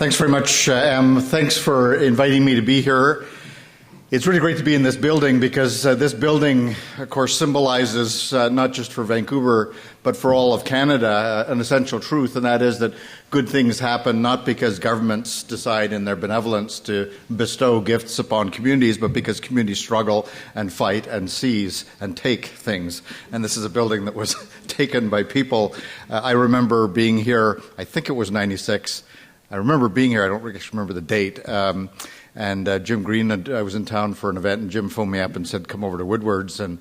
Thanks very much, Em. Thanks for inviting me to be here. It's really great to be in this building because this building, of course, symbolizes not just for Vancouver, but for all of Canada, an essential truth, and that is that good things happen not because governments decide in their benevolence to bestow gifts upon communities, but because communities struggle and fight and seize and take things. And this is a building that was taken by people. I remember being here, I think it was 96. I remember being here, I don't really remember the date. And Jim Green, I was in town for an event, and Jim phoned me up and said, come over to Woodward's and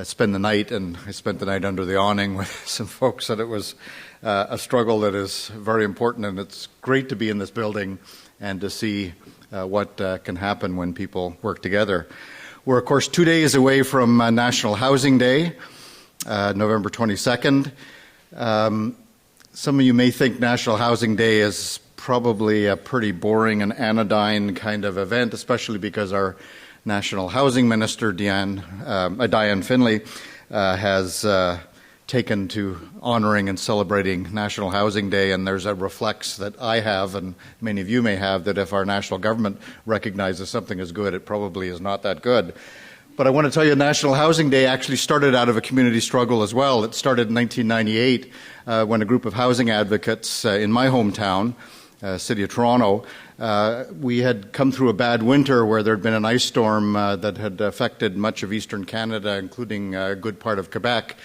spend the night. And I spent the night under the awning with some folks, and it was a struggle that is very important. And it's great to be in this building and to see what can happen when people work together. We're, of course, 2 days away from National Housing Day, November 22nd. Some of you may think National Housing Day is probably a pretty boring and anodyne kind of event, especially because our National Housing Minister, Diane Finley, has taken to honoring and celebrating National Housing Day, and there's a reflex that I have, and many of you may have, that if our national government recognizes something as good, it probably is not that good. But I want to tell you, National Housing Day actually started out of a community struggle as well. It started in 1998 when a group of housing advocates in my hometown, City of Toronto, we had come through a bad winter where there had been an ice storm that had affected much of eastern Canada, including a good part of Quebec.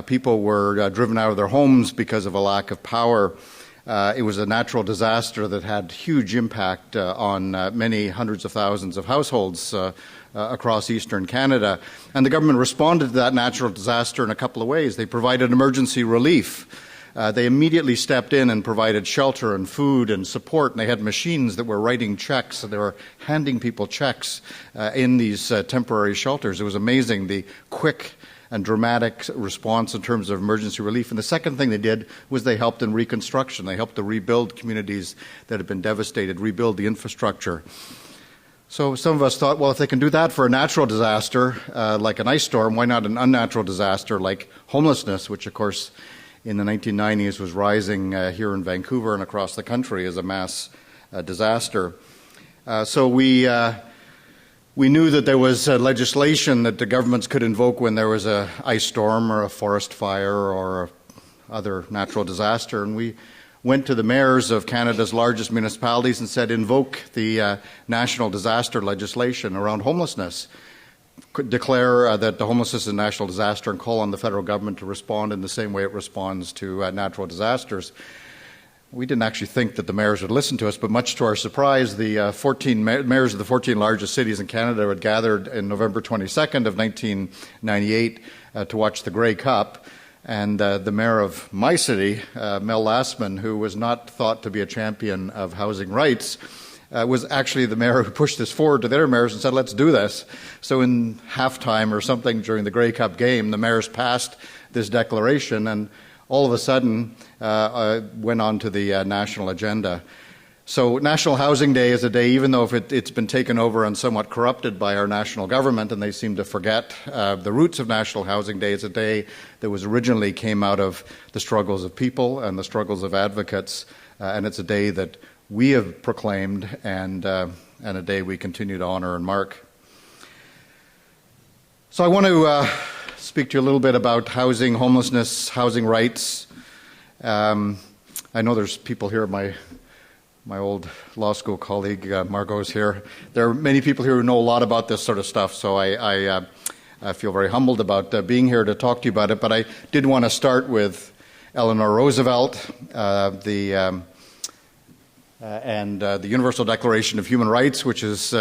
People were driven out of their homes because of a lack of power. It was a natural disaster that had huge impact on many hundreds of thousands of households across eastern Canada. And the government responded to that natural disaster in a couple of ways. They provided emergency relief. They immediately stepped in and provided shelter and food and support, and they had machines that were writing checks, and they were handing people checks in these temporary shelters. It was amazing, the quick and dramatic response in terms of emergency relief. And the second thing they did was they helped in reconstruction. They helped to rebuild communities that had been devastated, rebuild the infrastructure. So some of us thought, well, if they can do that for a natural disaster like an ice storm, why not an unnatural disaster like homelessness, which, of course, in the 1990s was rising here in Vancouver and across the country as a mass disaster. So we knew that there was legislation that the governments could invoke when there was an ice storm or a forest fire or other natural disaster. And we went to the mayors of Canada's largest municipalities and said, invoke the national disaster legislation around homelessness. Declare that the homelessness is a national disaster and call on the federal government to respond in the same way it responds to natural disasters. We didn't actually think that the mayors would listen to us, but much to our surprise, the 14 mayors of the 14 largest cities in Canada had gathered in November 22nd of 1998 to watch the Grey Cup. And the mayor of my city, Mel Lastman, who was not thought to be a champion of housing rights, was actually the mayor who pushed this forward to their mayors and said, let's do this. So in halftime or something during the Grey Cup game, the mayors passed this declaration and all of a sudden went on to the national agenda. So National Housing Day is a day, even though it's been taken over and somewhat corrupted by our national government, and they seem to forget the roots of National Housing Day, is a day that was originally came out of the struggles of people and the struggles of advocates, and it's a day that we have proclaimed and a day we continue to honor and mark. So I want to speak to you a little bit about housing, homelessness, housing rights. I know there's people here, my old law school colleague Margot's here. There are many people here who know a lot about this sort of stuff, so I feel very humbled about being here to talk to you about it. But I did want to start with Eleanor Roosevelt, the Universal Declaration of Human Rights, which is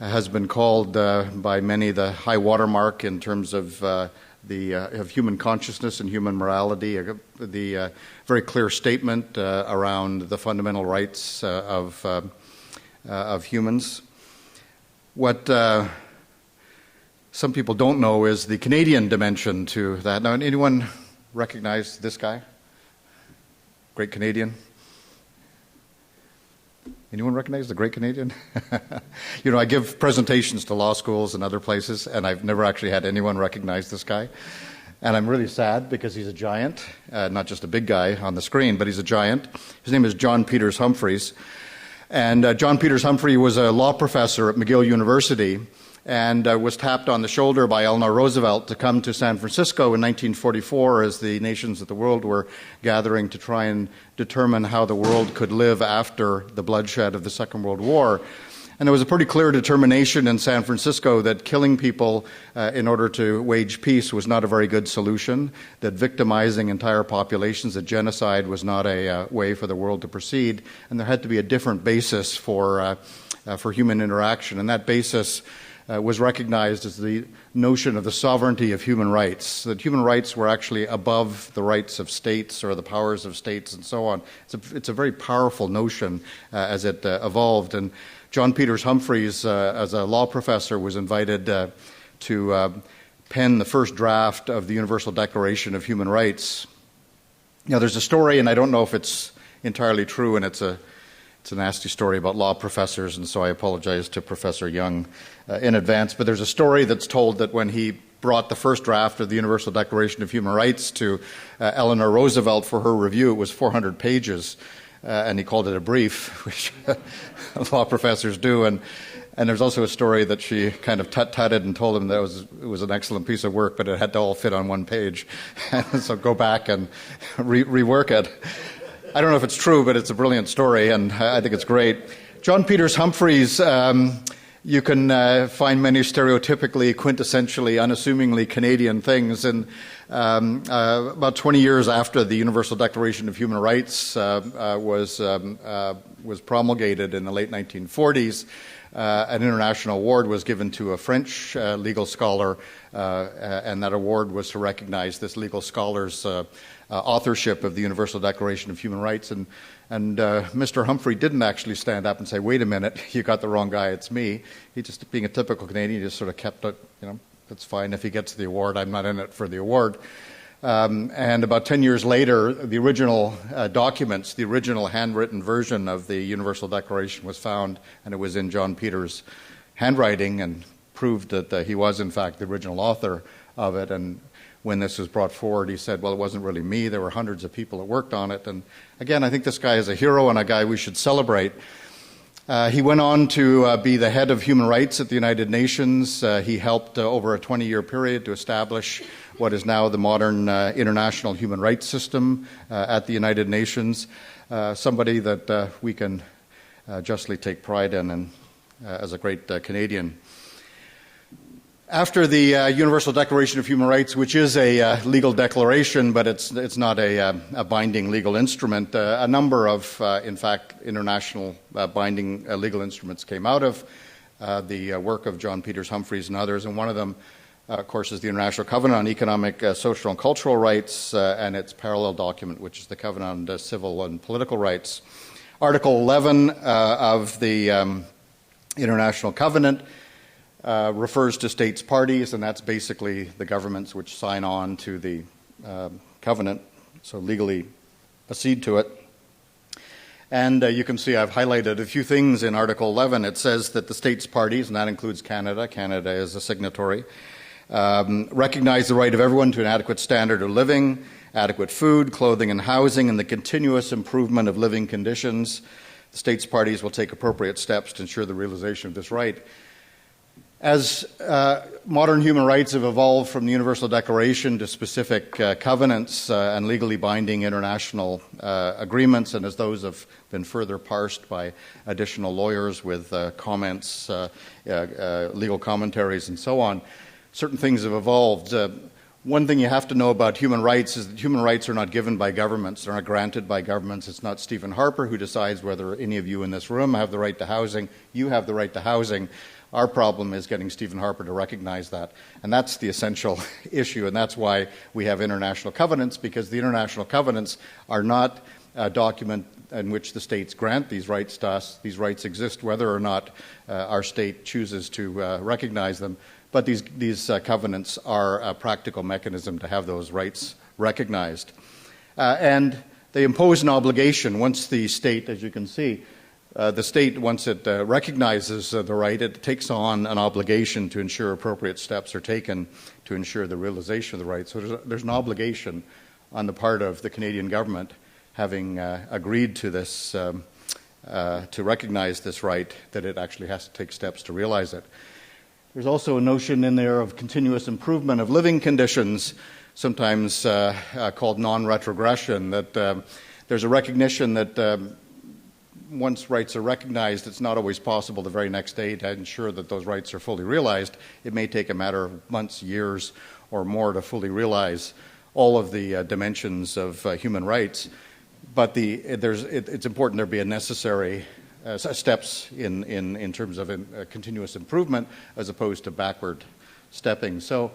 has been called by many the high watermark in terms of human consciousness and human morality, the very clear statement around the fundamental rights of humans. What some people don't know is the Canadian dimension to that. Now, anyone recognize this guy? Great Canadian? Anyone recognize the Great Canadian? You know, I give presentations to law schools and other places, and I've never actually had anyone recognize this guy. And I'm really sad because he's a giant, not just a big guy on the screen, but he's a giant. His name is John Peters Humphreys. And John Peters Humphrey was a law professor at McGill University and was tapped on the shoulder by Eleanor Roosevelt to come to San Francisco in 1944 as the nations of the world were gathering to try and determine how the world could live after the bloodshed of the Second World War. And there was a pretty clear determination in San Francisco that killing people in order to wage peace was not a very good solution, that victimizing entire populations, that genocide was not a way for the world to proceed, and there had to be a different basis for human interaction. And that basis was recognized as the notion of the sovereignty of human rights, that human rights were actually above the rights of states or the powers of states and so on. It's a very powerful notion as it evolved. And John Peters Humphreys, as a law professor, was invited to pen the first draft of the Universal Declaration of Human Rights. Now, there's a story, and I don't know if it's entirely true, and it's a nasty story about law professors, and so I apologize to Professor Young in advance. But there's a story that's told that when he brought the first draft of the Universal Declaration of Human Rights to Eleanor Roosevelt for her review, it was 400 pages. And he called it a brief, which law professors do. And there's also a story that she kind of tut-tutted and told him that it was an excellent piece of work, but it had to all fit on one page. So go back and rework it. I don't know if it's true, but it's a brilliant story, and I think it's great. John Peters Humphreys, you can find many stereotypically, quintessentially, unassumingly Canadian things. And about 20 years after the Universal Declaration of Human Rights was promulgated in the late 1940s, an international award was given to a French legal scholar, and that award was to recognize this legal scholar's authorship of the Universal Declaration of Human Rights. And Mr. Humphrey didn't actually stand up and say, "Wait a minute, you got the wrong guy, it's me." He just, being a typical Canadian, just sort of kept it, that's fine. If he gets the award, I'm not in it for the award. And about 10 years later, the original documents, the original handwritten version of the Universal Declaration was found, and it was in John Peters' handwriting and proved that he was, in fact, the original author of it. And when this was brought forward, he said, well, it wasn't really me. There were hundreds of people that worked on it. And again, I think this guy is a hero and a guy we should celebrate. He went on to be the head of human rights at the United Nations. He helped over a 20-year period to establish what is now the modern international human rights system at the United Nations. Somebody that we can justly take pride in and as a great Canadian. After the Universal Declaration of Human Rights, which is a legal declaration, but it's not a binding legal instrument, a number of, in fact, international binding legal instruments came out of the work of John Peters Humphreys and others, and one of them, of course, is the International Covenant on Economic, Social, and Cultural Rights, and its parallel document, which is the Covenant on Civil and Political Rights. Article 11 of the International Covenant refers to states parties, and that's basically the governments which sign on to the covenant, so legally accede to it. And you can see I've highlighted a few things in Article 11. It says that the states parties, and that includes Canada, Canada is a signatory, recognize the right of everyone to an adequate standard of living, adequate food, clothing, and housing, and the continuous improvement of living conditions. The states parties will take appropriate steps to ensure the realization of this right. As modern human rights have evolved from the Universal Declaration to specific covenants and legally binding international agreements, and as those have been further parsed by additional lawyers with comments, legal commentaries, and so on, certain things have evolved. One thing you have to know about human rights is that human rights are not given by governments. They're not granted by governments. It's not Stephen Harper who decides whether any of you in this room have the right to housing. You have the right to housing. Our problem is getting Stephen Harper to recognize that. And that's the essential issue, and that's why we have international covenants, because the international covenants are not a document in which the states grant these rights to us. These rights exist whether or not our state chooses to recognize them. But these covenants are a practical mechanism to have those rights recognized. And they impose an obligation once the state, as you can see, the state, once it recognizes the right, it takes on an obligation to ensure appropriate steps are taken to ensure the realization of the right. So there's an obligation on the part of the Canadian government, having agreed to this, to recognize this right, that it actually has to take steps to realize it. There's also a notion in there of continuous improvement of living conditions, sometimes called non-retrogression, that there's a recognition that once rights are recognized, it's not always possible the very next day to ensure that those rights are fully realized. It may take a matter of months, years, or more to fully realize all of the dimensions of human rights. But it's important there be a necessary steps in terms of continuous improvement as opposed to backward stepping. So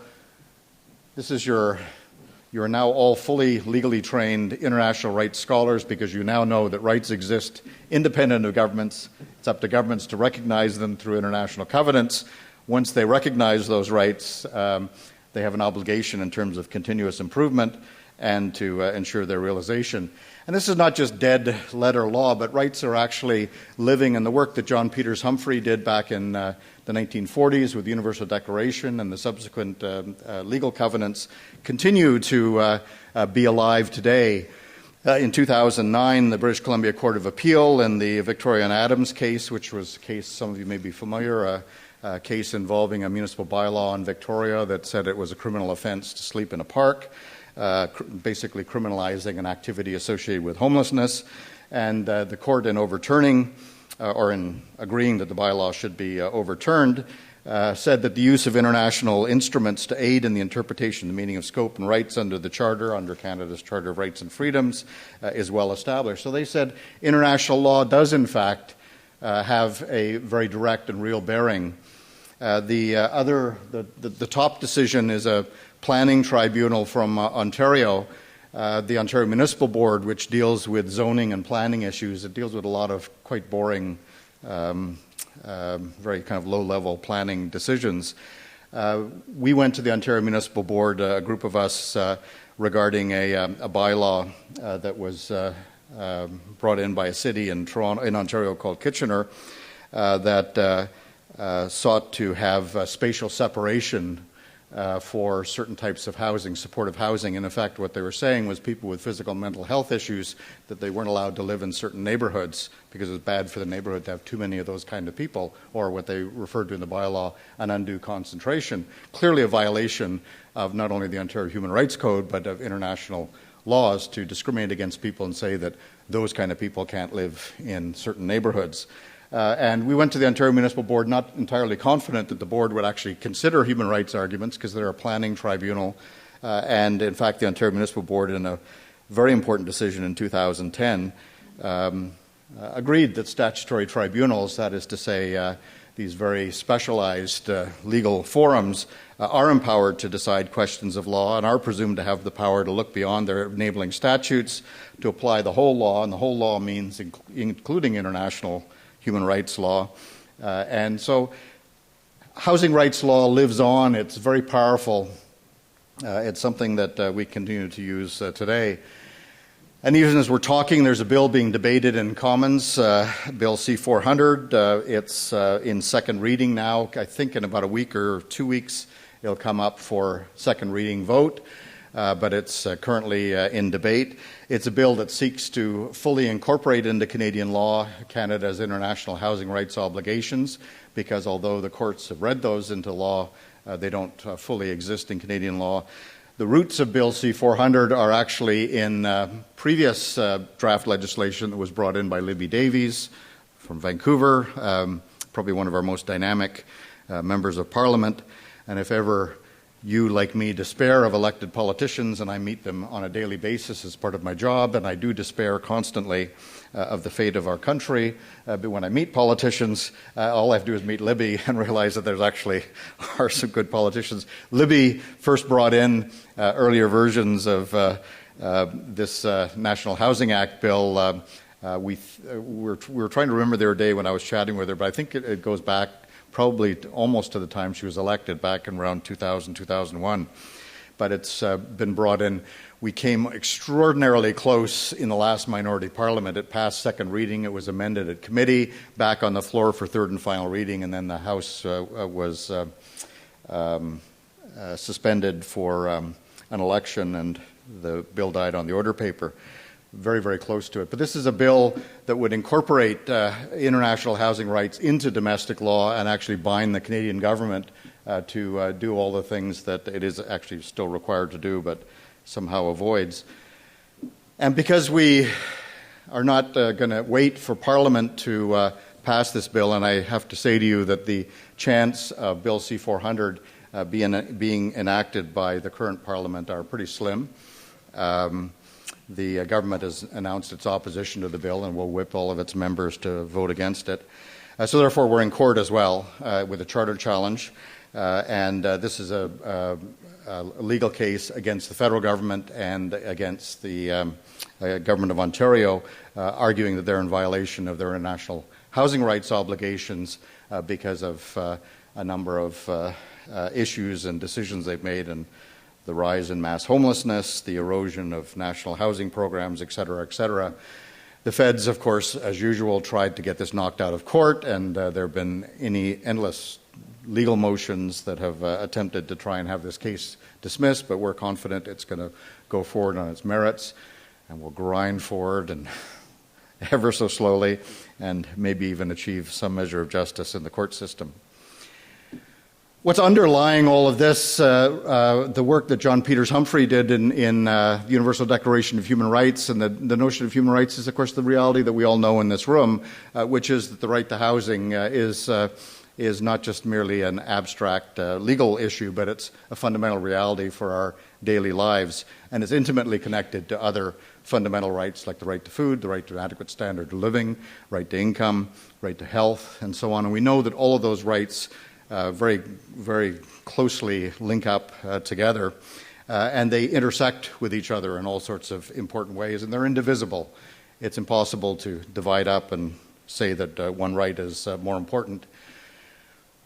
this is you are now all fully legally trained international rights scholars, because you now know that rights exist independent of governments. It's up to governments to recognize them through international covenants. Once they recognize those rights, they have an obligation in terms of continuous improvement and to ensure their realization. And this is not just dead letter law, but rights are actually living, and the work that John Peters Humphrey did back in the 1940s with the Universal Declaration and the subsequent legal covenants continue to be alive today. In 2009, the British Columbia Court of Appeal in the Victoria and Adams case, which was a case some of you may be familiar, a case involving a municipal bylaw in Victoria that said it was a criminal offense to sleep in a park, basically criminalizing an activity associated with homelessness. And the court, in overturning or in agreeing that the bylaw should be overturned, said that the use of international instruments to aid in the interpretation of the meaning of scope and rights under the Charter, under Canada's Charter of Rights and Freedoms, is well established. So they said international law does, in fact, have a very direct and real bearing. The top decision is a planning tribunal from Ontario, the Ontario Municipal Board, which deals with zoning and planning issues. It deals with a lot of quite boring, very kind of low-level planning decisions. We went to the Ontario Municipal Board, a group of us, regarding a bylaw that was brought in by a city in Ontario called Kitchener, that sought to have spatial separation for certain types of housing, supportive housing. And in fact, what they were saying was people with physical and mental health issues, that they weren't allowed to live in certain neighborhoods because it was bad for the neighborhood to have too many of those kind of people, or what they referred to in the bylaw, an undue concentration. Clearly a violation of not only the Ontario Human Rights Code, but of international laws to discriminate against people and say that those kind of people can't live in certain neighborhoods. And we went to the Ontario Municipal Board not entirely confident that the board would actually consider human rights arguments, because they're a planning tribunal. And in fact, the Ontario Municipal Board, in a very important decision in 2010, agreed that statutory tribunals, that is to say these very specialized legal forums, are empowered to decide questions of law and are presumed to have the power to look beyond their enabling statutes to apply the whole law, and the whole law means including international human rights law. And so housing rights law lives on. It's very powerful. It's something that we continue to use today. And even as we're talking, there's a bill being debated in Commons, Bill C-400. It's in second reading now. I think in about a week or 2 weeks it'll come up for second reading vote. But it's currently in debate. It's a bill that seeks to fully incorporate into Canadian law Canada's international housing rights obligations, because although the courts have read those into law, they don't fully exist in Canadian law. The roots of Bill C-400 are actually in previous draft legislation that was brought in by Libby Davies from Vancouver, probably one of our most dynamic members of Parliament. And if ever you, like me, despair of elected politicians, and I meet them on a daily basis as part of my job, and I do despair constantly of the fate of our country. But when I meet politicians, all I have to do is meet Libby and realize that there's actually are some good politicians. Libby first brought in earlier versions of this National Housing Act bill. We were trying to remember the other day when I was chatting with her, but I think it goes back probably almost to the time she was elected, back in around 2000, 2001. But it's been brought in. We came extraordinarily close in the last minority parliament. It passed second reading. It was amended at committee, back on the floor for third and final reading, and then the House was suspended for an election, and the bill died on the order paper. Very, very close to it. But this is a bill that would incorporate international housing rights into domestic law and actually bind the Canadian government to do all the things that it is actually still required to do, but somehow avoids. And because we are not going to wait for Parliament to pass this bill, and I have to say to you that the chance of Bill C-400 being enacted by the current Parliament are pretty slim. The government has announced its opposition to the bill and will whip all of its members to vote against it. So therefore, we're in court as well with a charter challenge. And this is a legal case against the federal government and against the government of Ontario, arguing that they're in violation of their international housing rights obligations because of a number of issues and decisions they've made, and the rise in mass homelessness, the erosion of national housing programs, et cetera, et cetera. The feds, of course, as usual, tried to get this knocked out of court, and there have been endless legal motions that have attempted to try and have this case dismissed, but we're confident it's going to go forward on its merits, and we'll grind forward and ever so slowly, and maybe even achieve some measure of justice in the court system. What's underlying all of this, the work that John Peters Humphrey did in the Universal Declaration of Human Rights, and the notion of human rights is, of course, the reality that we all know in this room, which is that the right to housing is not just merely an abstract legal issue, but it's a fundamental reality for our daily lives, and is intimately connected to other fundamental rights like the right to food, the right to an adequate standard of living, right to income, right to health, and so on. And we know that all of those rights very, very closely link up together, and they intersect with each other in all sorts of important ways, and they're indivisible. It's impossible to divide up and say that one right is more important.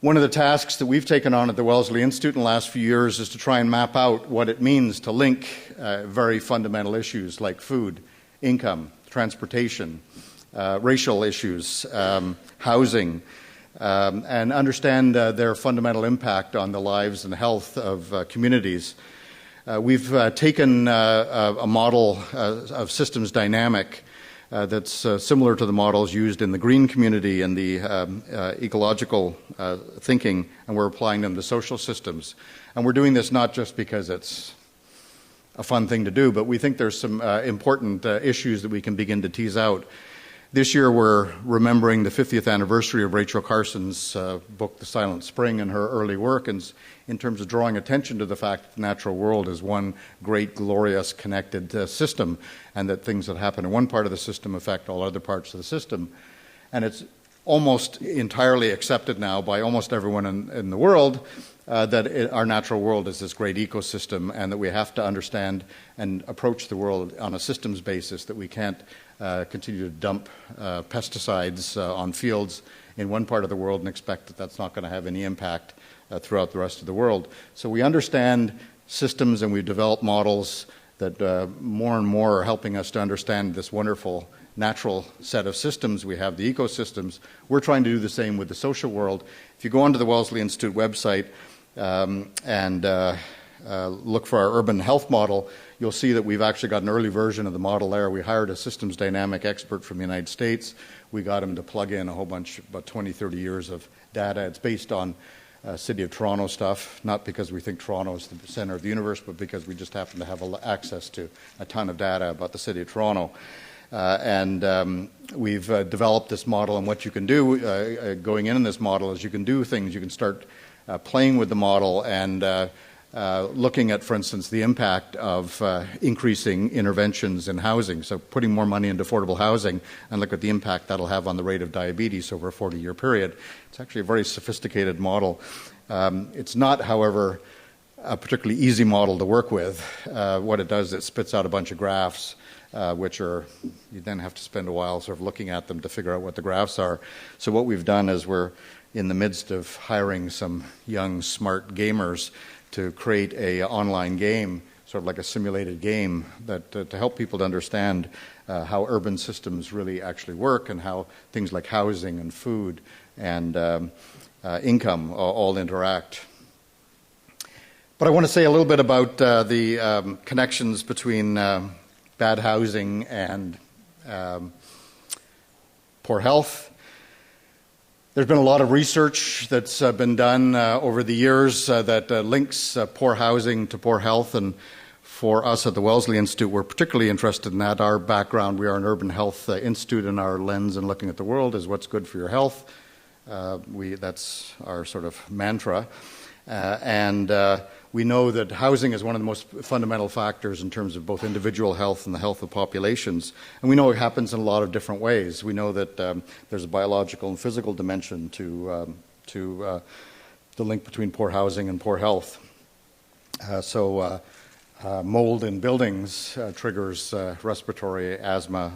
One of the tasks that we've taken on at the Wellesley Institute in the last few years is to try and map out what it means to link very fundamental issues like food, income, transportation, racial issues, housing, and understand their fundamental impact on the lives and health of communities. We've taken a model of systems dynamic that's similar to the models used in the green community and the ecological thinking, and we're applying them to social systems. And we're doing this not just because it's a fun thing to do, but we think there's some important issues that we can begin to tease out. This year we're remembering the 50th anniversary of Rachel Carson's book, The Silent Spring, and her early work in terms of drawing attention to the fact that the natural world is one great, glorious, connected system, and that things that happen in one part of the system affect all other parts of the system. And it's almost entirely accepted now by almost everyone in the world that our natural world is this great ecosystem, and that we have to understand and approach the world on a systems basis, that we can't continue to dump pesticides on fields in one part of the world and expect that that's not going to have any impact throughout the rest of the world. So we understand systems, and we've developed models that more and more are helping us to understand this wonderful natural set of systems. We have the ecosystems. We're trying to do the same with the social world. If you go onto the Wellesley Institute website and look for our urban health model, you'll see that we've actually got an early version of the model there. We hired a systems dynamic expert from the United States. We got him to plug in a whole bunch, about 20, 30 years of data. It's based on City of Toronto stuff, not because we think Toronto is the center of the universe, but because we just happen to have access to a ton of data about the City of Toronto. And we've developed this model, and what you can do going in this model is you can do things. You can start playing with the model and looking at, for instance, the impact of increasing interventions in housing. So putting more money into affordable housing, and look at the impact that'll have on the rate of diabetes over a 40-year period. It's actually a very sophisticated model. It's not, however, a particularly easy model to work with. What it does, it spits out a bunch of graphs, which you then have to spend a while sort of looking at them to figure out what the graphs are. So what we've done is we're in the midst of hiring some young, smart gamers to create an online game sort of like a simulated game that to help people to understand how urban systems really actually work and how things like housing and food and income all interact. But I want to say a little bit about the connections between bad housing and poor health. There's been a lot of research that's been done over the years that links poor housing to poor health, and for us at the Wellesley Institute, we're particularly interested in that. Our background, we are an urban health institute, and our lens in looking at the world is what's good for your health. That's our sort of mantra. We know that housing is one of the most fundamental factors in terms of both individual health and the health of populations. And we know it happens in a lot of different ways. We know that there's a biological and physical dimension to the link between poor housing and poor health. Mold in buildings triggers respiratory, asthma,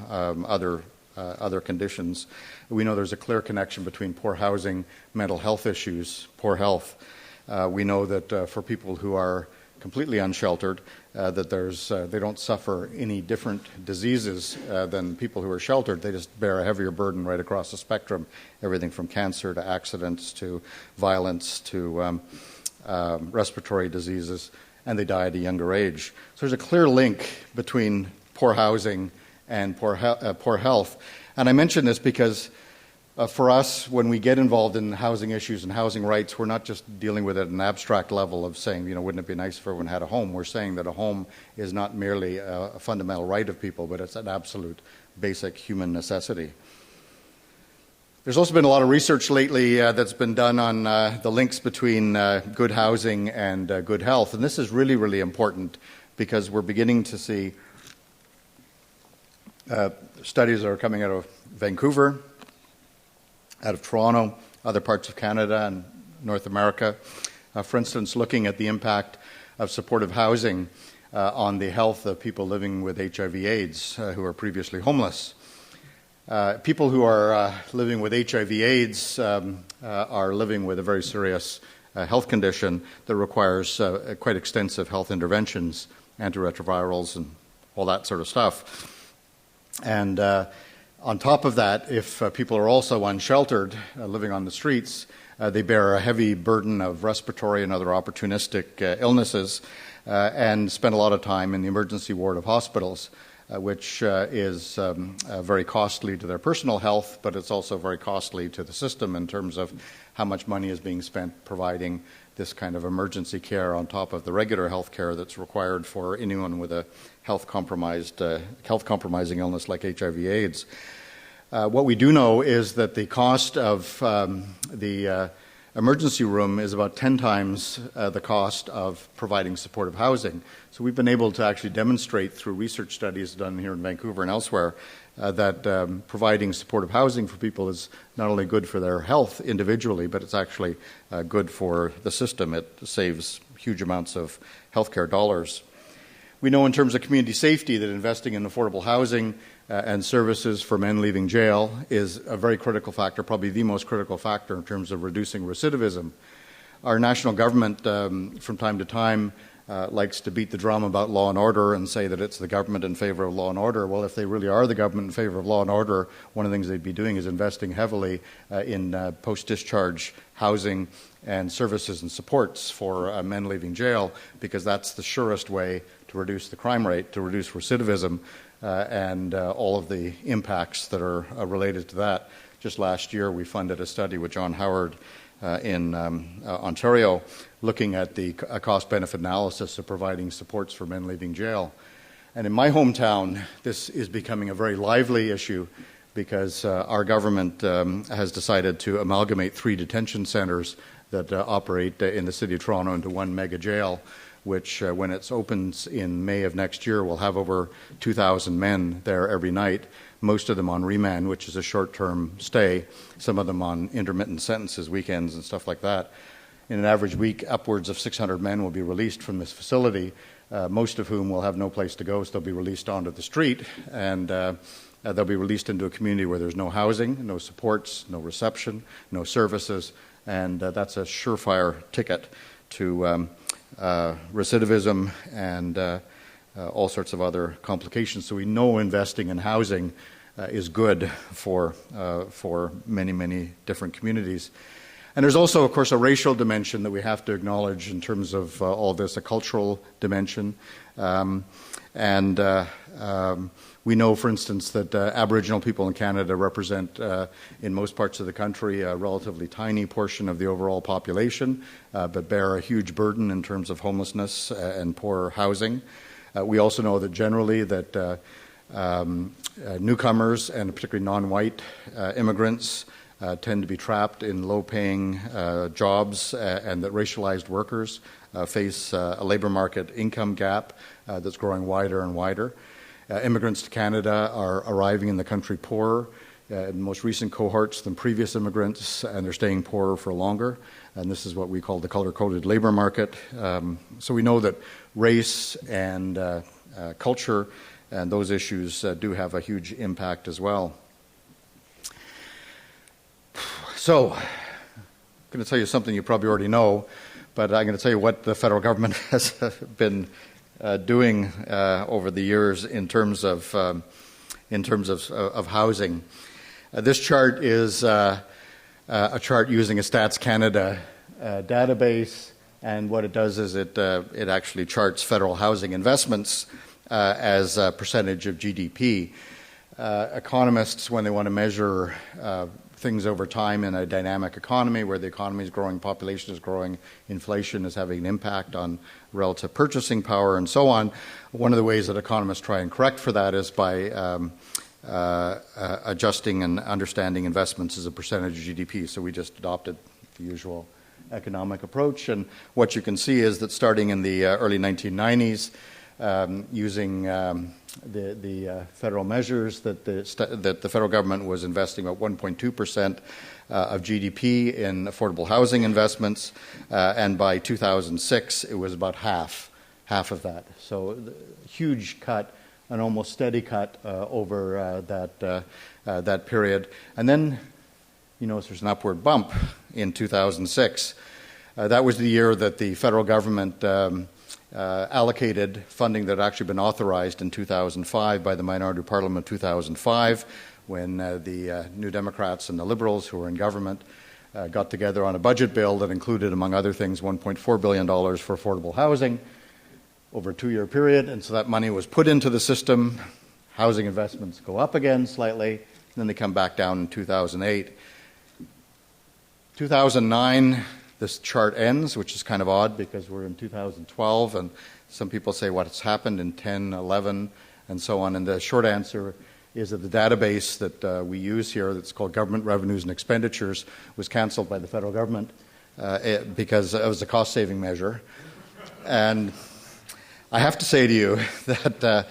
other conditions. We know there's a clear connection between poor housing, mental health issues, poor health. We know that for people who are completely unsheltered, that they don't suffer any different diseases than people who are sheltered. They just bear a heavier burden right across the spectrum, everything from cancer to accidents to violence to respiratory diseases, and they die at a younger age. So there's a clear link between poor housing and poor health. And I mention this because for us, when we get involved in housing issues and housing rights, we're not just dealing with it at an abstract level of saying, wouldn't it be nice if everyone had a home? We're saying that a home is not merely a fundamental right of people, but it's an absolute basic human necessity. There's also been a lot of research lately that's been done on the links between good housing and good health. And this is really, really important because we're beginning to see studies that are coming out of Vancouver, out of Toronto, other parts of Canada and North America. For instance, looking at the impact of supportive housing on the health of people living with HIV/AIDS who are previously homeless. People who are living with HIV/AIDS are living with a very serious health condition that requires quite extensive health interventions, antiretrovirals and all that sort of stuff. And on top of that, if people are also unsheltered, living on the streets, they bear a heavy burden of respiratory and other opportunistic illnesses and spend a lot of time in the emergency ward of hospitals, which is very costly to their personal health, but it's also very costly to the system in terms of how much money is being spent providing this kind of emergency care on top of the regular health care that's required for anyone with a health-compromising illness like HIV/AIDS. What we do know is that the cost of the emergency room is about 10 times the cost of providing supportive housing. So we've been able to actually demonstrate through research studies done here in Vancouver and elsewhere that providing supportive housing for people is not only good for their health individually, but it's actually good for the system. It saves huge amounts of healthcare dollars. We know in terms of community safety that investing in affordable housing and services for men leaving jail is a very critical factor, probably the most critical factor in terms of reducing recidivism. Our national government, from time to time, likes to beat the drum about law and order and say that it's the government in favor of law and order. Well, if they really are the government in favor of law and order, one of the things they'd be doing is investing heavily in post-discharge housing and services and supports for men leaving jail, because that's the surest way to reduce the crime rate, to reduce recidivism, and all of the impacts that are related to that. Just last year, we funded a study with John Howard in Ontario, looking at the cost-benefit analysis of providing supports for men leaving jail. And in my hometown, this is becoming a very lively issue because our government has decided to amalgamate 3 detention centres that operate in the City of Toronto into one mega jail, which when it opens in May of next year will have over 2,000 men there every night, most of them on remand, which is a short-term stay, some of them on intermittent sentences, weekends and stuff like that. In an average week, upwards of 600 men will be released from this facility, most of whom will have no place to go, so they'll be released onto the street, and they'll be released into a community where there's no housing, no supports, no reception, no services, and that's a surefire ticket to recidivism, and all sorts of other complications. So we know investing in housing is good for many, many different communities. And there's also, of course, a racial dimension that we have to acknowledge in terms of all this, a cultural dimension. We know, for instance, that Aboriginal people in Canada represent, in most parts of the country, a relatively tiny portion of the overall population, but bear a huge burden in terms of homelessness and poor housing. We also know that generally that newcomers, and particularly non-white immigrants, tend to be trapped in low-paying jobs, and that racialized workers face a labour market income gap that's growing wider and wider. Immigrants to Canada are arriving in the country poorer in most recent cohorts than previous immigrants, and they're staying poorer for longer. And this is what we call the color-coded labour market. So we know that race and culture and those issues do have a huge impact as well. So, I'm going to tell you something you probably already know, but I'm going to tell you what the federal government has been doing over the years in terms of housing. This chart is a chart using a Stats Canada database, and what it does is it actually charts federal housing investments as a percentage of GDP. Economists, when they want to measure things over time in a dynamic economy where the economy is growing, population is growing, inflation is having an impact on relative purchasing power, and so on. One of the ways that economists try and correct for that is by adjusting and understanding investments as a percentage of GDP. So we just adopted the usual economic approach. And what you can see is that starting in the early 1990s, using the federal measures, that the federal government was investing about 1.2% of GDP in affordable housing investments, and by 2006 it was about half of that. So huge cut, an almost steady cut over that period. And then you notice there's an upward bump in 2006. That was the year that the federal government allocated funding that had actually been authorized in 2005 by the Minority Parliament of 2005, when the New Democrats and the Liberals, who were in government, got together on a budget bill that included, among other things, $1.4 billion for affordable housing over a 2-year period. And so that money was put into the system. Housing investments go up again slightly, and then they come back down in 2008. 2009, this chart ends, which is kind of odd because we're in 2012, and some people say what's happened in 10, 11, and so on. And the short answer is that the database that we use here, that's called Government Revenues and Expenditures, was canceled by the federal government because it was a cost-saving measure. And I have to say to you that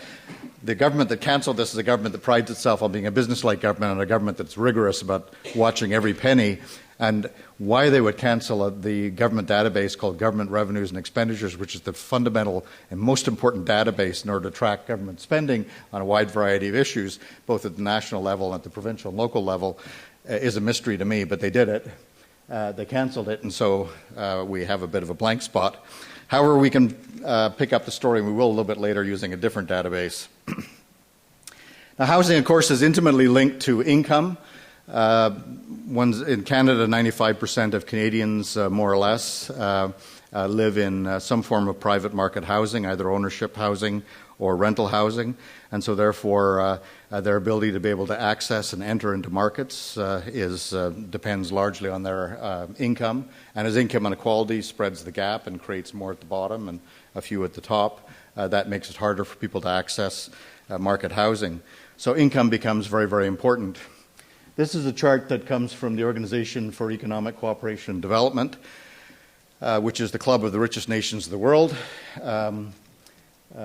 the government that canceled this is a government that prides itself on being a business-like government, and a government that's rigorous about watching every penny. And why they would cancel the government database called Government Revenues and Expenditures, which is the fundamental and most important database in order to track government spending on a wide variety of issues, both at the national level and at the provincial and local level, is a mystery to me, but they did it. They canceled it, and so we have a bit of a blank spot. However, we can pick up the story, and we will a little bit later, using a different database. Now, housing, of course, is intimately linked to income. In Canada, 95% of Canadians, more or less, live in some form of private market housing, either ownership housing or rental housing, and so therefore their ability to be able to access and enter into markets depends largely on their income. And as income inequality spreads the gap and creates more at the bottom and a few at the top, that makes it harder for people to access market housing. So income becomes very, very important. This is a chart that comes from the Organization for Economic Cooperation and Development, which is the club of the richest nations of the world.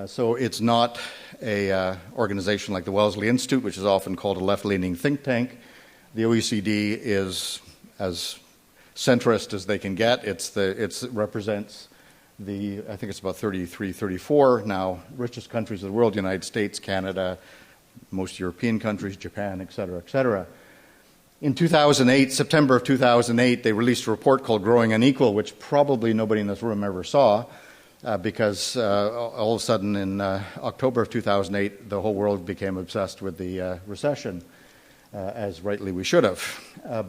So it's not an organization like the Wellesley Institute, which is often called a left-leaning think tank. The OECD is as centrist as they can get. It represents I think it's about 33, 34 now, richest countries of the world: United States, Canada, most European countries, Japan, et cetera, et cetera. In 2008, September of 2008, they released a report called Growing Unequal, which probably nobody in this room ever saw. because all of a sudden in October of 2008, the whole world became obsessed with the recession, as rightly we should have.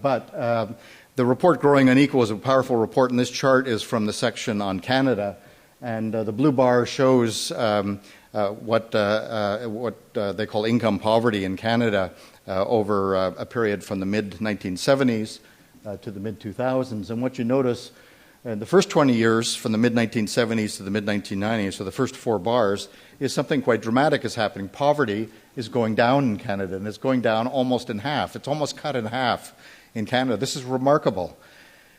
But the report Growing Unequal is a powerful report, and this chart is from the section on Canada. And the blue bar shows what they call income poverty in Canada over a period from the mid-1970s to the mid-2000s. And what you notice in the first 20 years, from the mid-1970s to the mid-1990s, so the first 4 bars, is something quite dramatic is happening. Poverty is going down in Canada, and it's going down almost in half. It's almost cut in half in Canada. This is remarkable.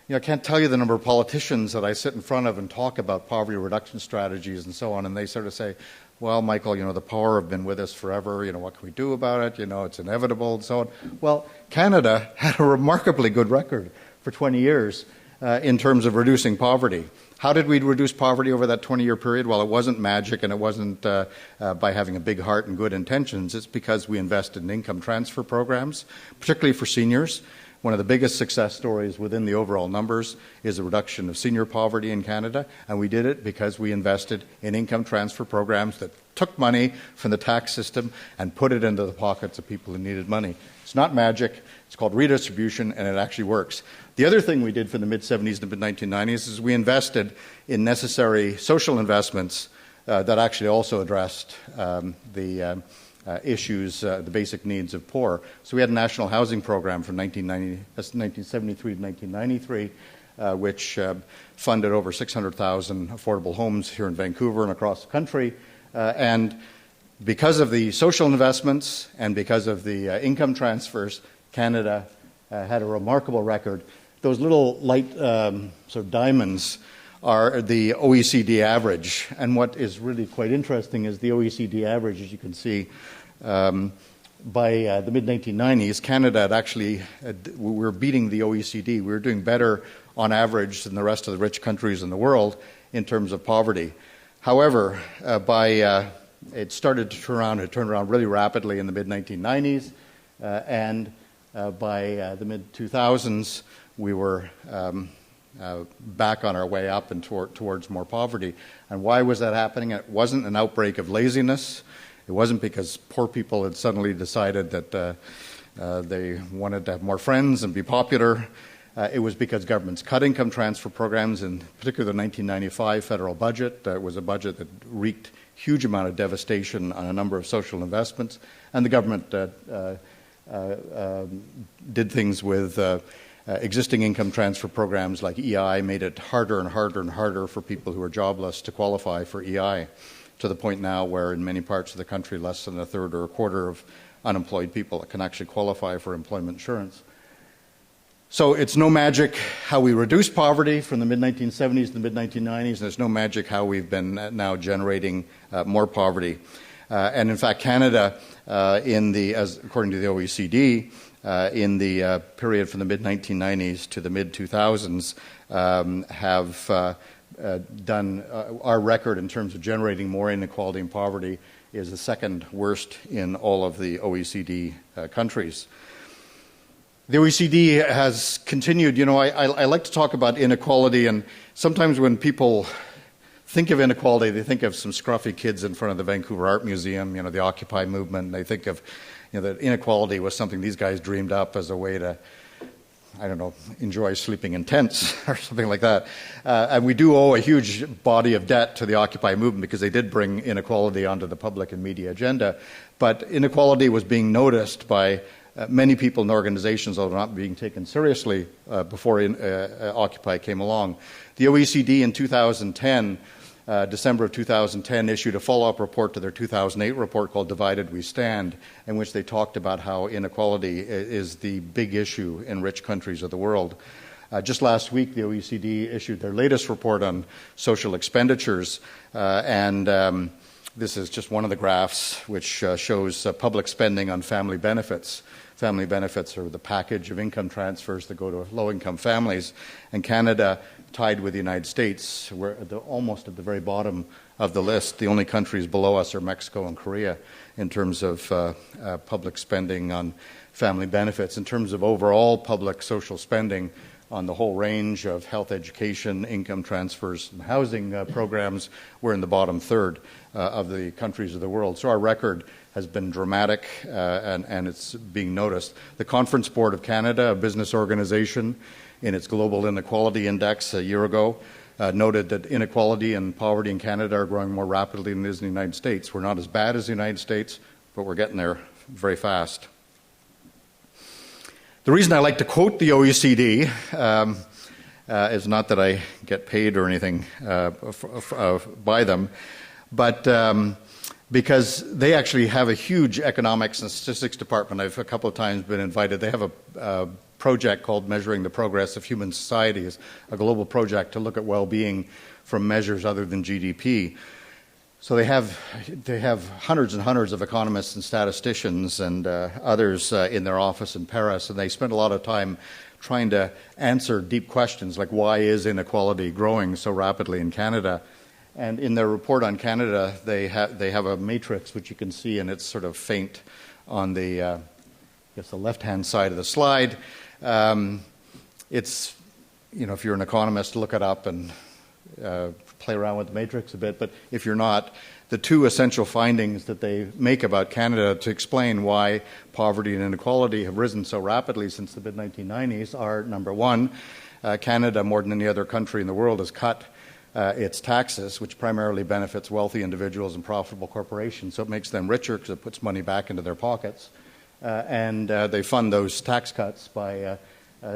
I can't tell you the number of politicians that I sit in front of and talk about poverty reduction strategies and so on, and they sort of say, well, Michael, the poor have been with us forever, what can we do about it, it's inevitable and so on. Well, Canada had a remarkably good record for 20 years in terms of reducing poverty. How did we reduce poverty over that 20-year period? Well, it wasn't magic, and it wasn't by having a big heart and good intentions. It's because we invested in income transfer programs, particularly for seniors. One of the biggest success stories within the overall numbers is the reduction of senior poverty in Canada, and we did it because we invested in income transfer programs that took money from the tax system and put it into the pockets of people who needed money. It's not magic. It's called redistribution, and it actually works. The other thing we did from the mid-70s to the mid-1990s is we invested in necessary social investments that actually also addressed the issues, the basic needs of poor. So we had a national housing program from 1973 to 1993, which funded over 600,000 affordable homes here in Vancouver and across the country. And because of the social investments and because of the income transfers, Canada had a remarkable record. Those little light sort of diamonds are the OECD average. And what is really quite interesting is the OECD average, as you can see, by the mid-1990s, Canada had actually, we were beating the OECD. We were doing better on average than the rest of the rich countries in the world in terms of poverty. However, it started to turn around. It turned around really rapidly in the mid-1990s, and by the mid-2000s, we were back on our way up and towards more poverty. And why was that happening? It wasn't an outbreak of laziness. It wasn't because poor people had suddenly decided that they wanted to have more friends and be popular. It was because governments cut income transfer programs, in particular the 1995 federal budget. It was a budget that wreaked huge amount of devastation on a number of social investments. And the government did things with existing income transfer programs like EI, made it harder and harder and harder for people who are jobless to qualify for EI, to the point now where in many parts of the country less than a third or a quarter of unemployed people can actually qualify for employment insurance. So it's no magic how we reduce poverty from the mid-1970s to the mid-1990s, and it's no magic how we've been now generating more poverty. And in fact, Canada, according to the OECD, in the period from the mid-1990s to the mid-2000s, have done our record in terms of generating more inequality and poverty is the second worst in all of the OECD countries. The OECD has continued, I like to talk about inequality, and sometimes when people think of inequality, they think of some scruffy kids in front of the Vancouver Art Museum, the Occupy movement, and they think of that inequality was something these guys dreamed up as a way to, enjoy sleeping in tents or something like that. And we do owe a huge body of debt to the Occupy movement because they did bring inequality onto the public and media agenda. But inequality was being noticed by many people and organizations, although not being taken seriously before Occupy came along. The OECD in 2010, December of 2010, issued a follow-up report to their 2008 report called Divided We Stand, in which they talked about how inequality is the big issue in rich countries of the world. Just last week, the OECD issued their latest report on social expenditures, and this is just one of the graphs which shows public spending on family benefits. Family benefits are the package of income transfers that go to low-income families. And Canada, tied with the United States, we're almost at the very bottom of the list. The only countries below us are Mexico and Korea in terms of public spending on family benefits. In terms of overall public social spending, on the whole range of health, education, income transfers, and housing programs, we're in the bottom third of the countries of the world. So our record has been dramatic, and it's being noticed. The Conference Board of Canada, a business organization, in its Global Inequality Index a year ago, noted that inequality and poverty in Canada are growing more rapidly than it is in the United States. We're not as bad as the United States, but we're getting there very fast. The reason I like to quote the OECD is not that I get paid or anything by them, but because they actually have a huge economics and statistics department. I've a couple of times been invited. They have a project called Measuring the Progress of Human Societies, a global project to look at well-being from measures other than GDP. So they have hundreds and hundreds of economists and statisticians and others in their office in Paris, and they spend a lot of time trying to answer deep questions like why is inequality growing so rapidly in Canada. And in their report on Canada, they have a matrix which you can see, and it's sort of faint on the the left-hand side of the slide. It's, if you're an economist, look it up and play around with the matrix a bit, but if you're not, the two essential findings that they make about Canada to explain why poverty and inequality have risen so rapidly since the mid-1990s are, number one, Canada, more than any other country in the world, has cut its taxes, which primarily benefits wealthy individuals and profitable corporations, so it makes them richer because it puts money back into their pockets. And they fund those tax cuts by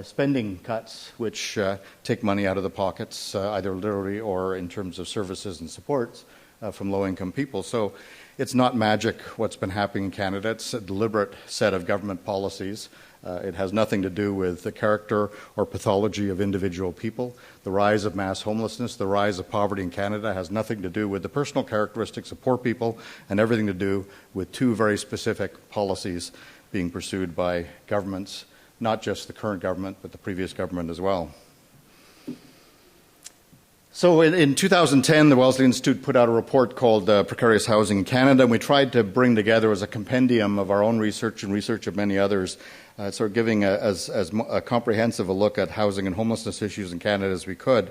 spending cuts, which take money out of the pockets, either literally or in terms of services and supports from low-income people. So it's not magic what's been happening in Canada. It's a deliberate set of government policies. It has nothing to do with the character or pathology of individual people. The rise of mass homelessness, the rise of poverty in Canada has nothing to do with the personal characteristics of poor people and everything to do with two very specific policies being pursued by governments, not just the current government, but the previous government as well. So in 2010, the Wellesley Institute put out a report called Precarious Housing in Canada, and we tried to bring together as a compendium of our own research and research of many others, sort of giving as comprehensive a look at housing and homelessness issues in Canada as we could.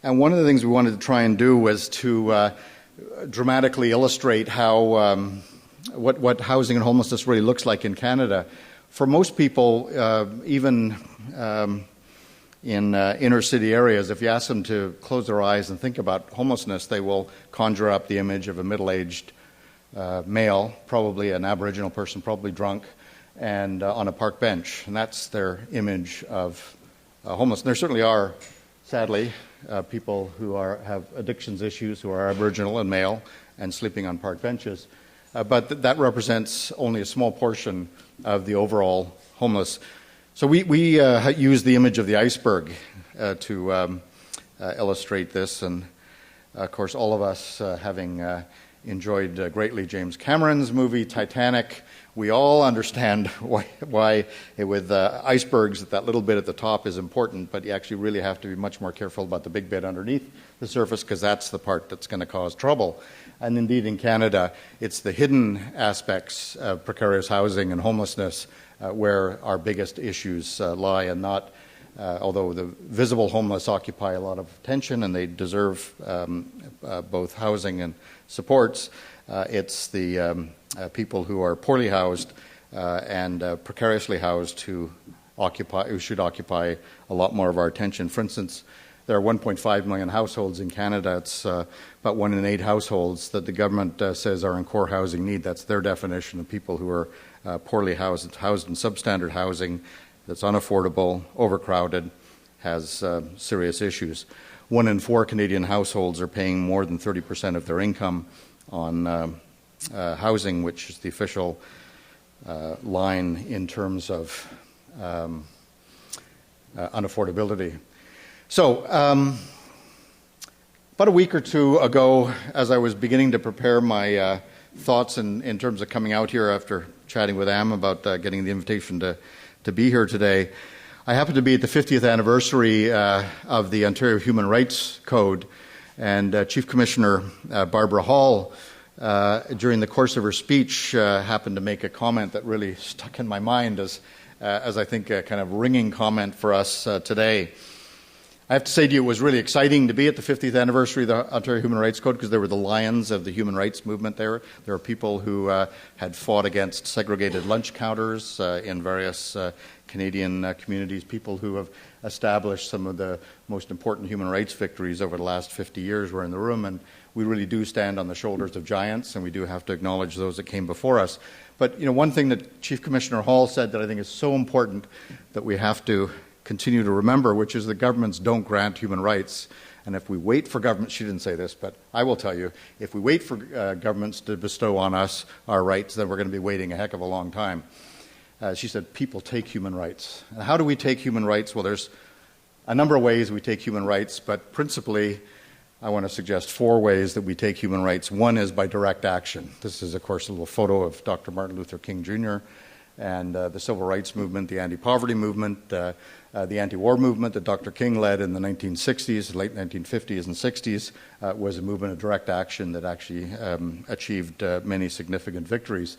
And one of the things we wanted to try and do was to dramatically illustrate how what housing and homelessness really looks like in Canada. For most people, even in inner city areas, if you ask them to close their eyes and think about homelessness, they will conjure up the image of a middle-aged male, probably an Aboriginal person, probably drunk, and on a park bench. And that's their image of homelessness. There certainly are, sadly, people who have addictions issues who are Aboriginal and male and sleeping on park benches. But that represents only a small portion of the overall homeless. So we use the image of the iceberg to illustrate this, and of course all of us having enjoyed greatly James Cameron's movie Titanic, we all understand why with icebergs that little bit at the top is important, but you actually really have to be much more careful about the big bit underneath the surface, because that's the part that's going to cause trouble. And indeed in Canada, it's the hidden aspects of precarious housing and homelessness where our biggest issues lie, and not, although the visible homeless occupy a lot of attention and they deserve both housing and supports, it's the people who are poorly housed and precariously housed who should occupy a lot more of our attention. For instance, there are 1.5 million households in Canada. It's about 1 in 8 households that the government says are in core housing need. That's their definition of people who are poorly housed. It's housed in substandard housing that's unaffordable, overcrowded, has serious issues. 1 in 4 Canadian households are paying more than 30% of their income on housing, which is the official line in terms of unaffordability. So, about a week or two ago, as I was beginning to prepare my thoughts in terms of coming out here after chatting with Am about getting the invitation to be here today, I happened to be at the 50th anniversary of the Ontario Human Rights Code, and Chief Commissioner Barbara Hall, during the course of her speech, happened to make a comment that really stuck in my mind as as I think a kind of ringing comment for us today. I have to say to you, it was really exciting to be at the 50th anniversary of the Ontario Human Rights Code, because there were the lions of the human rights movement there. There were people who had fought against segregated lunch counters in various Canadian communities, people who have established some of the most important human rights victories over the last 50 years were in the room, and we really do stand on the shoulders of giants, and we do have to acknowledge those that came before us. But one thing that Chief Commissioner Hall said that I think is so important that we have to continue to remember, which is that governments don't grant human rights. And if we wait for governments, she didn't say this, but I will tell you, if we wait for governments to bestow on us our rights, then we're going to be waiting a heck of a long time. She said, people take human rights. And how do we take human rights? Well, there's a number of ways we take human rights, but principally, I want to suggest 4 ways that we take human rights. One is by direct action. This is, of course, a little photo of Dr. Martin Luther King Jr. and the Civil Rights Movement, the anti-poverty movement, the anti-war movement that Dr. King led in the 1960s, late 1950s and 60s, was a movement of direct action that actually achieved many significant victories.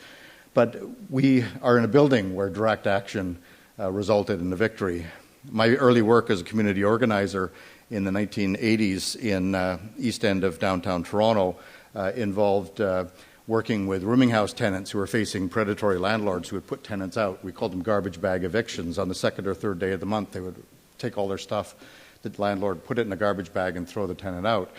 But we are in a building where direct action resulted in a victory. My early work as a community organizer in the 1980s in East End of downtown Toronto involved working with rooming house tenants who were facing predatory landlords who would put tenants out. We called them garbage bag evictions. On the second or third day of the month, they would take all their stuff, the landlord put it in a garbage bag and throw the tenant out.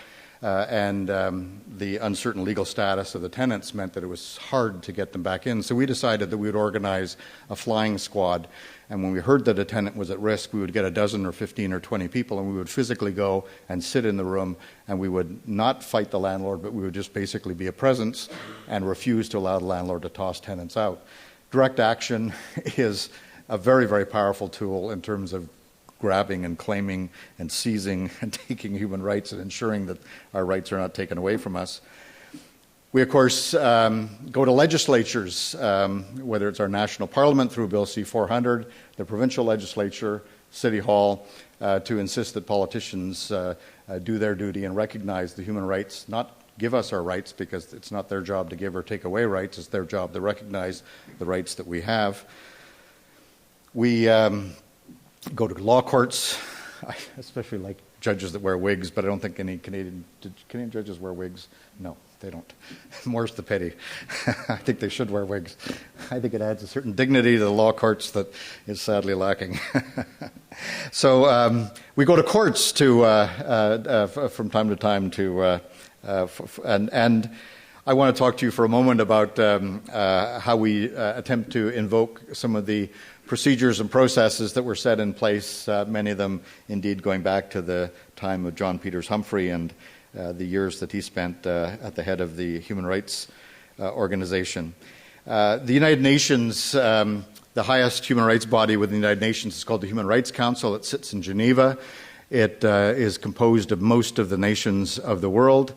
The uncertain legal status of the tenants meant that it was hard to get them back in. So we decided that we would organize a flying squad. And when we heard that a tenant was at risk, we would get a dozen or 15 or 20 people, and we would physically go and sit in the room, and we would not fight the landlord, but we would just basically be a presence and refuse to allow the landlord to toss tenants out. Direct action is a very, very powerful tool in terms of grabbing and claiming and seizing and taking human rights and ensuring that our rights are not taken away from us. We, of course, go to legislatures, whether it's our national parliament through Bill C-400, the provincial legislature, City Hall, to insist that politicians do their duty and recognize the human rights, not give us our rights, because it's not their job to give or take away rights, it's their job to recognize the rights that we have. We go to law courts. I especially like judges that wear wigs, but I don't think any Canadian judges wear wigs? No, they don't. More's the pity. I think they should wear wigs. I think it adds a certain dignity to the law courts that is sadly lacking. So we go to courts from time to time and I want to talk to you for a moment about how we attempt to invoke some of the procedures and processes that were set in place, many of them indeed going back to the time of John Peters Humphrey and the years that he spent at the head of the Human Rights Organization. The United Nations, the highest human rights body within the United Nations, is called the Human Rights Council. It sits in Geneva. It is composed of most of the nations of the world.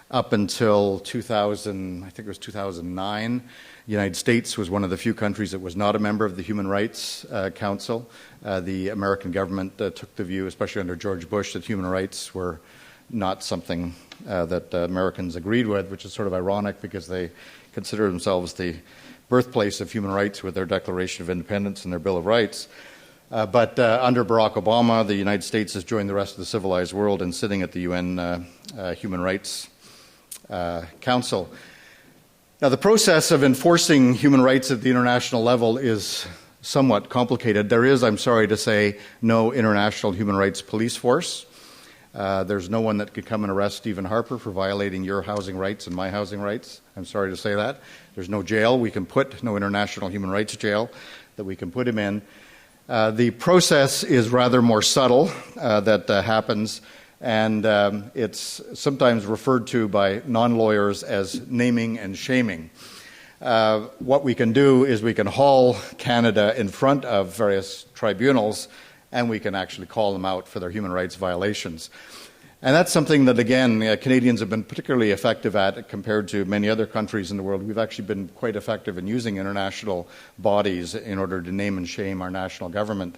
Up until 2000, I think it was 2009, the United States was one of the few countries that was not a member of the Human Rights Council. The American government took the view, especially under George Bush, that human rights were not something that Americans agreed with, which is sort of ironic because they consider themselves the birthplace of human rights with their Declaration of Independence and their Bill of Rights. But under Barack Obama, the United States has joined the rest of the civilized world in sitting at the UN Human Rights Council. Now, the process of enforcing human rights at the international level is somewhat complicated. There is, I'm sorry to say, no international human rights police force. There's no one that could come and arrest Stephen Harper for violating your housing rights and my housing rights. I'm sorry to say that. There's no jail we can put, no international human rights jail that we can put him in. The process is rather more subtle that happens, and it's sometimes referred to by non-lawyers as naming and shaming. What we can do is we can haul Canada in front of various tribunals, and we can actually call them out for their human rights violations. And that's something that, again, Canadians have been particularly effective at compared to many other countries in the world. We've actually been quite effective in using international bodies in order to name and shame our national government.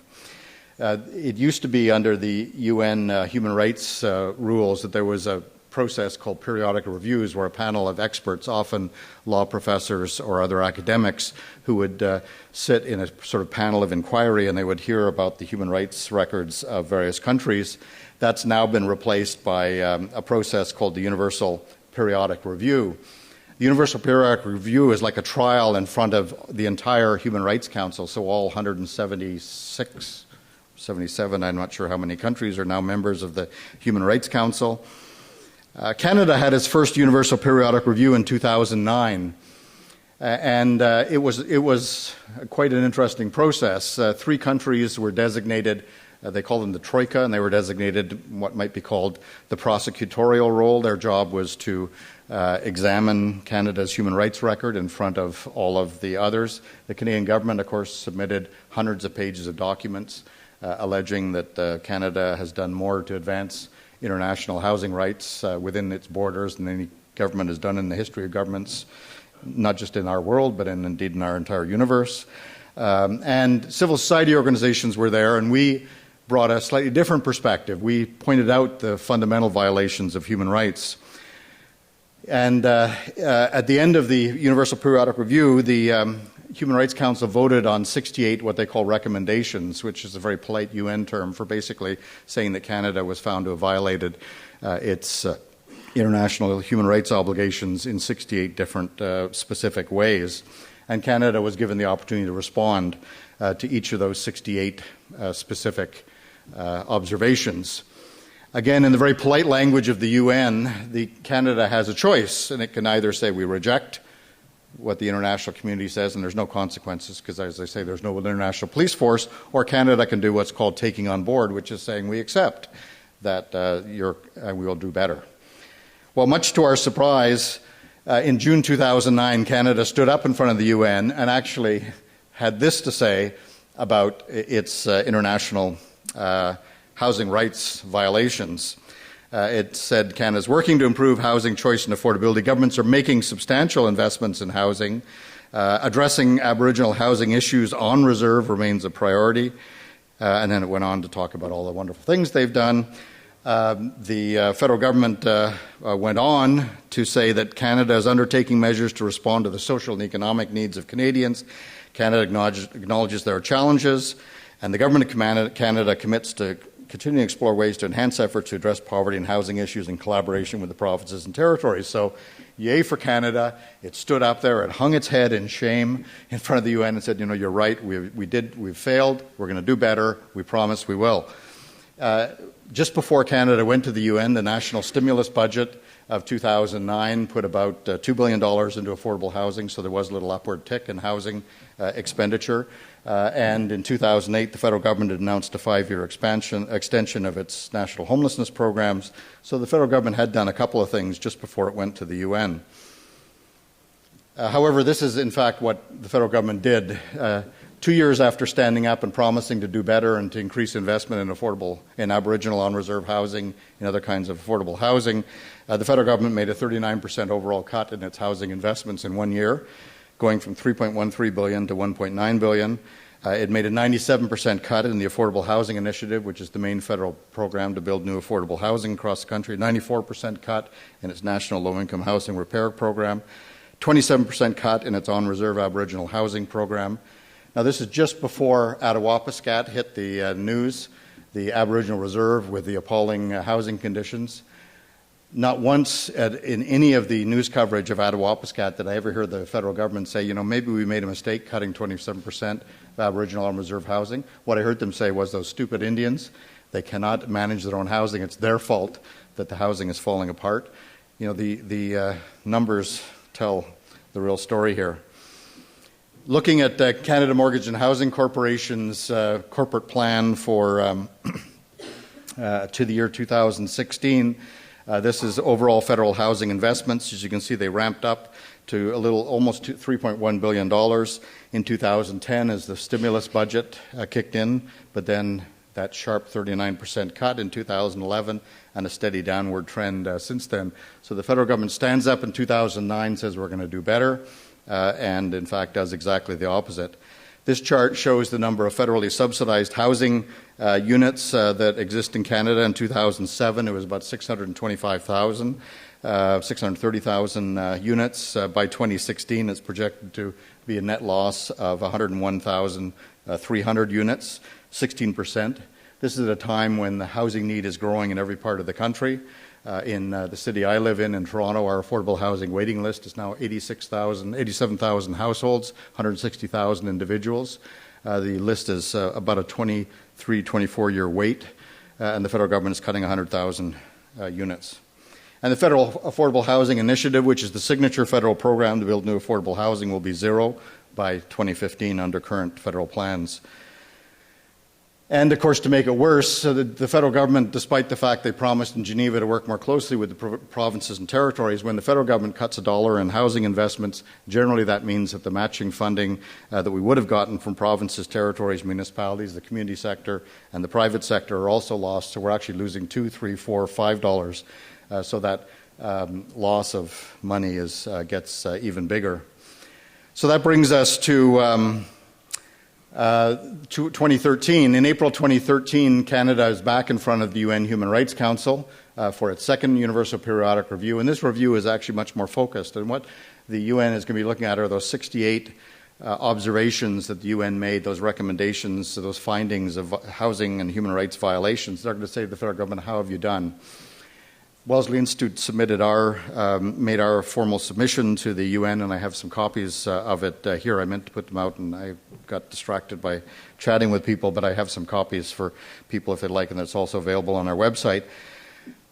It used to be under the UN human rights rules that there was a process called periodic reviews, where a panel of experts, often law professors or other academics, who would sit in a sort of panel of inquiry, and they would hear about the human rights records of various countries. That's now been replaced by a process called the Universal Periodic Review. The Universal Periodic Review is like a trial in front of the entire Human Rights Council, so all 176, 77, I'm not sure how many countries are now members of the Human Rights Council. Canada had its first Universal Periodic Review in 2009, and it was quite an interesting process. 3 countries were designated. They call them the Troika, and they were designated what might be called the prosecutorial role. Their job was to examine Canada's human rights record in front of all of the others. The Canadian government, of course, submitted hundreds of pages of documents alleging that Canada has done more to advance international housing rights within its borders than any government has done in the history of governments, not just in our world, but indeed in our entire universe. And civil society organizations were there, and we brought a slightly different perspective. We pointed out the fundamental violations of human rights. And at the end of the Universal Periodic Review, the Human Rights Council voted on 68 what they call recommendations, which is a very polite UN term for basically saying that Canada was found to have violated its international human rights obligations in 68 different specific ways. And Canada was given the opportunity to respond to each of those 68 specific observations. Again, in the very polite language of the UN, Canada has a choice, and it can either say we reject what the international community says and there's no consequences because, as I say, there's no international police force, or Canada can do what's called taking on board, which is saying we accept that we will do better. Well, much to our surprise, in June 2009, Canada stood up in front of the UN and actually had this to say about its international housing rights violations. It said Canada is working to improve housing choice and affordability. Governments are making substantial investments in housing. Addressing Aboriginal housing issues on reserve remains a priority. And then it went on to talk about all the wonderful things they've done. The federal government went on to say that Canada is undertaking measures to respond to the social and economic needs of Canadians. Canada acknowledges there are challenges, and the government of Canada commits to continuing to explore ways to enhance efforts to address poverty and housing issues in collaboration with the provinces and territories. So, yay for Canada. It stood up there, it hung its head in shame in front of the UN and said, you're right, we've failed, we're going to do better, we promise we will. Just before Canada went to the UN, the national stimulus budget of 2009 put about $2 billion into affordable housing, so there was a little upward tick in housing expenditure. And in 2008, the federal government had announced a 5-year extension of its national homelessness programs. So the federal government had done a couple of things just before it went to the UN. However, this is in fact what the federal government did. 2 years after standing up and promising to do better and to increase investment in Aboriginal on-reserve housing and other kinds of affordable housing, the federal government made a 39% overall cut in its housing investments in 1 year, going from $3.13 billion to $1.9 billion. It made a 97% cut in the Affordable Housing Initiative, which is the main federal program to build new affordable housing across the country, 94% cut in its National Low-Income Housing Repair Program, 27% cut in its on-reserve Aboriginal housing program. Now, this is just before Attawapiskat hit the news, the Aboriginal Reserve with the appalling housing conditions. Not once in any of the news coverage of Attawapiskat did I ever hear the federal government say, maybe we made a mistake cutting 27% of Aboriginal on-reserve housing. What I heard them say was those stupid Indians, they cannot manage their own housing. It's their fault that the housing is falling apart. The numbers tell the real story here. Looking at Canada Mortgage and Housing Corporation's corporate plan for to the year 2016, this is overall federal housing investments. As you can see, they ramped up to almost $3.1 billion in 2010 as the stimulus budget kicked in, but then that sharp 39% cut in 2011 and a steady downward trend since then. So the federal government stands up in 2009, says we're going to do better, and in fact does exactly the opposite. This chart shows the number of federally subsidized housing units that exist in Canada. In 2007, it was about 625,000, 630,000 units. By 2016, it's projected to be a net loss of 101,300 units, 16%. This is at a time when the housing need is growing in every part of the country. In the city I live in Toronto, our affordable housing waiting list is now 87,000 households, 160,000 individuals. The list is about a 24-year wait, and the federal government is cutting 100,000 units. And the Federal Affordable Housing Initiative, which is the signature federal program to build new affordable housing, will be zero by 2015 under current federal plans. And, of course, to make it worse, the federal government, despite the fact they promised in Geneva to work more closely with the provinces and territories, when the federal government cuts $1 in housing investments, generally that means that the matching funding that we would have gotten from provinces, territories, municipalities, the community sector, and the private sector are also lost. So we're actually losing $2, $3, $4, $5. So that loss of money gets even bigger. So that brings us to 2013. In April 2013, Canada is back in front of the UN Human Rights Council for its second Universal Periodic Review, and this review is actually much more focused. And what the UN is going to be looking at are those 68 observations that the UN made, those recommendations, those findings of housing and human rights violations. They're going to say to the federal government, how have you done? Wellesley Institute made our formal submission to the UN, and I have some copies of it here. I meant to put them out, and I got distracted by chatting with people, but I have some copies for people if they'd like, and it's also available on our website.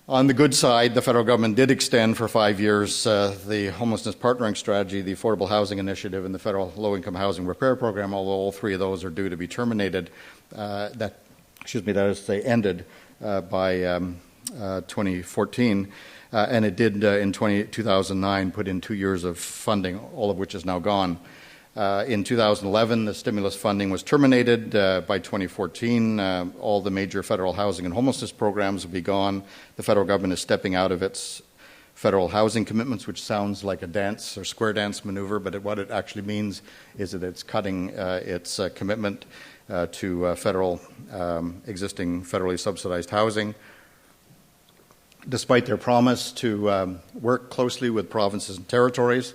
On the good side, the federal government did extend for 5 years the Homelessness Partnering Strategy, the Affordable Housing Initiative, and the Federal Low-Income Housing Repair Program, although all three of those are due to be terminated. That is, they ended by 2014, and it did in 2009 put in 2 years of funding, all of which is now gone. In 2011, the stimulus funding was terminated. By 2014, all the major federal housing and homelessness programs will be gone. The federal government is stepping out of its federal housing commitments, which sounds like a dance or square dance maneuver, but what it actually means is that it's cutting its commitment to existing federally subsidized housing. Despite their promise to work closely with provinces and territories,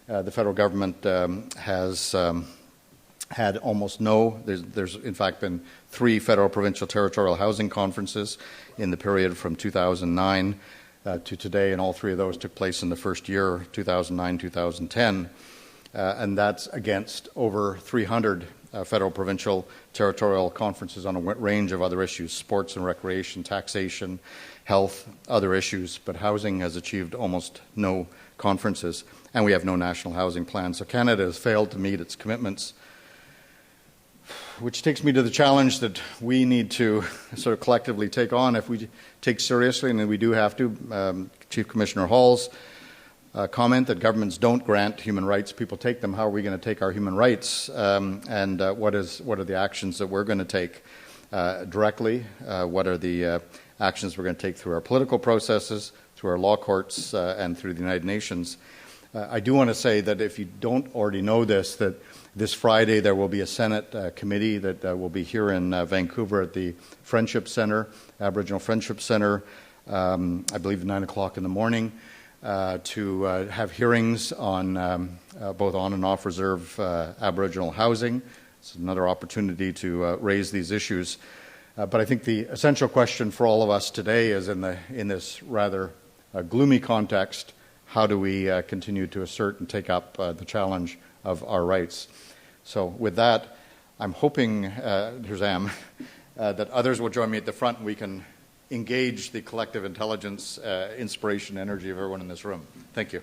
the federal government has had almost no. There's in fact been 3 federal, provincial, territorial housing conferences in the period from 2009 to today, and all 3 of those took place in the first year, 2009, 2010, and that's against over 300 federal, provincial, territorial conferences on a range of other issues, sports and recreation, taxation, health, other issues, but housing has achieved almost no conferences, and we have no national housing plan. So Canada has failed to meet its commitments, which takes me to the challenge that we need to sort of collectively take on if we take seriously, and we do have to. Chief Commissioner Hall's comment that governments don't grant human rights, people take them. How are we going to take our human rights, and what are the actions that we're going to take directly? What are the actions we're going to take through our political processes, through our law courts, and through the United Nations? I do want to say that if you don't already know this, that this Friday there will be a Senate committee that will be here in Vancouver at the Friendship Centre, Aboriginal Friendship Centre, I believe at 9 o'clock in the morning, to have hearings on both on and off reserve Aboriginal housing. It's another opportunity to raise these issues. But I think the essential question for all of us today is in this rather gloomy context, how do we continue to assert and take up the challenge of our rights? So with that, I'm hoping, here's Am, that others will join me at the front and we can engage the collective intelligence, inspiration, energy of everyone in this room. Thank you.